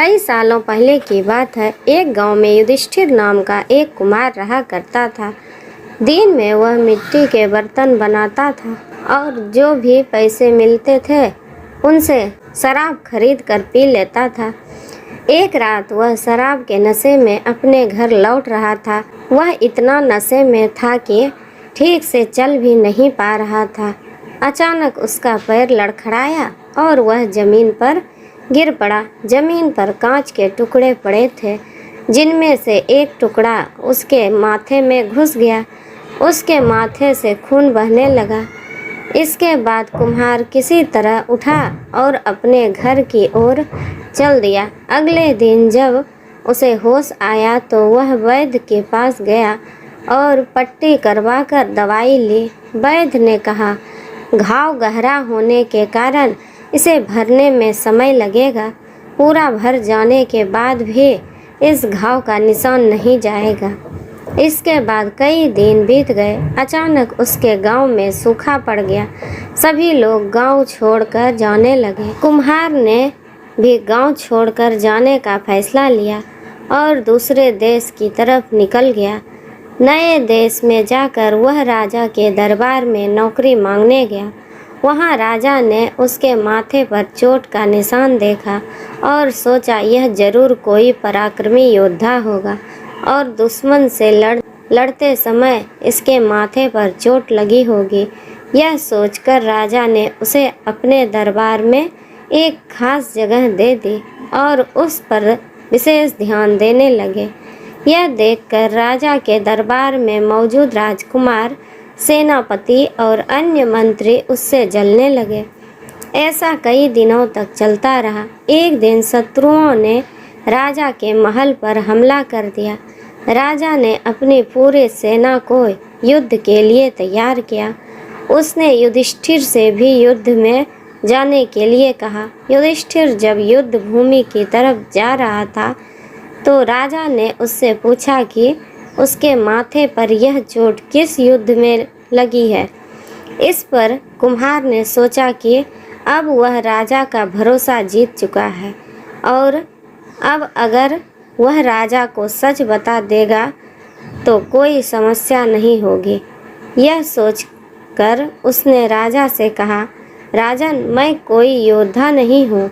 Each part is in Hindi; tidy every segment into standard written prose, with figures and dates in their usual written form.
कई सालों पहले की बात है। एक गांव में युधिष्ठिर नाम का एक कुमार रहा करता था। दिन में वह मिट्टी के बर्तन बनाता था और जो भी पैसे मिलते थे उनसे शराब खरीद कर पी लेता था। एक रात वह शराब के नशे में अपने घर लौट रहा था। वह इतना नशे में था कि ठीक से चल भी नहीं पा रहा था। अचानक उसका पैर लड़खड़ाया और वह जमीन पर गिर पड़ा। जमीन पर कांच के टुकड़े पड़े थे, जिनमें से एक टुकड़ा उसके माथे में घुस गया। उसके माथे से खून बहने लगा। इसके बाद कुम्हार किसी तरह उठा और अपने घर की ओर चल दिया। अगले दिन जब उसे होश आया तो वह वैद्य के पास गया और पट्टी करवाकर दवाई ली। वैद्य ने कहा, घाव गहरा होने के कारण इसे भरने में समय लगेगा। पूरा भर जाने के बाद भी इस घाव का निशान नहीं जाएगा। इसके बाद कई दिन बीत गए। अचानक उसके गांव में सूखा पड़ गया। सभी लोग गांव छोड़कर जाने लगे। कुम्हार ने भी गांव छोड़कर जाने का फैसला लिया और दूसरे देश की तरफ निकल गया। नए देश में जाकर वह राजा के दरबार में नौकरी मांगने गया। वहाँ राजा ने उसके माथे पर चोट का निशान देखा और सोचा यह जरूर कोई पराक्रमी योद्धा होगा और दुश्मन से लड़ते समय इसके माथे पर चोट लगी होगी। यह सोचकर राजा ने उसे अपने दरबार में एक खास जगह दे दी और उस पर विशेष ध्यान देने लगे। यह देखकर राजा के दरबार में मौजूद राजकुमार, सेनापति और अन्य मंत्री उससे जलने लगे। ऐसा कई दिनों तक चलता रहा। एक दिन शत्रुओं ने राजा के महल पर हमला कर दिया। राजा ने अपनी पूरी सेना को युद्ध के लिए तैयार किया। उसने युधिष्ठिर से भी युद्ध में जाने के लिए कहा। युधिष्ठिर जब युद्ध भूमि की तरफ जा रहा था तो राजा ने उससे पूछा कि उसके माथे पर यह चोट किस युद्ध में लगी है। इस पर कुम्हार ने सोचा कि अब वह राजा का भरोसा जीत चुका है और अब अगर वह राजा को सच बता देगा तो कोई समस्या नहीं होगी। यह सोचकर उसने राजा से कहा, राजन, मैं कोई योद्धा नहीं हूँ,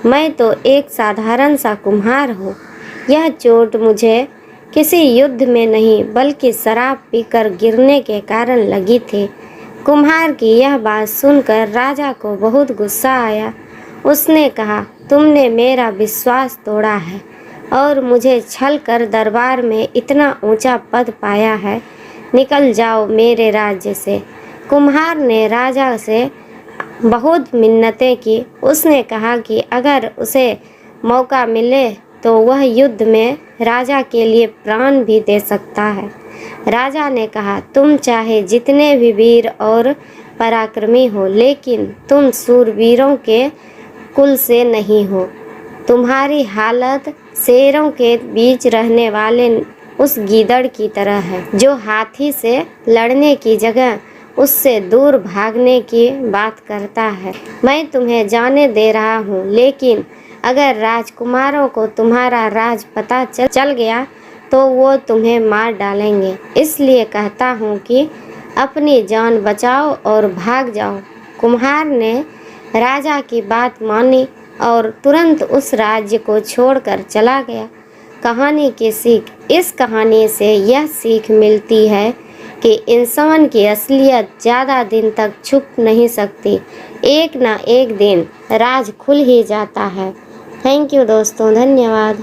मैं तो एक साधारण सा कुम्हार हूँ। यह चोट मुझे किसी युद्ध में नहीं बल्कि शराब पीकर गिरने के कारण लगी थी। कुम्हार की यह बात सुनकर राजा को बहुत गुस्सा आया। उसने कहा, तुमने मेरा विश्वास तोड़ा है और मुझे छल कर दरबार में इतना ऊंचा पद पाया है। निकल जाओ मेरे राज्य से। कुम्हार ने राजा से बहुत मिन्नतें की। उसने कहा कि अगर उसे मौका मिले तो वह युद्ध में राजा के लिए प्राण भी दे सकता है। राजा ने कहा, तुम चाहे जितने भी वीर और पराक्रमी हो, लेकिन तुम शूरवीरों के कुल से नहीं हो। तुम्हारी हालत शेरों के बीच रहने वाले उस गीदड़ की तरह है जो हाथी से लड़ने की जगह उससे दूर भागने की बात करता है। मैं तुम्हें जाने दे रहा हूँ, लेकिन अगर राजकुमारों को तुम्हारा राज पता चल गया तो वो तुम्हें मार डालेंगे। इसलिए कहता हूँ कि अपनी जान बचाओ और भाग जाओ। कुम्हार ने राजा की बात मानी और तुरंत उस राज्य को छोड़कर चला गया। कहानी की सीख। इस कहानी से यह सीख मिलती है कि इंसान की असलियत ज़्यादा दिन तक छुप नहीं सकती। एक ना एक दिन राज खुल ही जाता है। थैंक यू दोस्तों, धन्यवाद।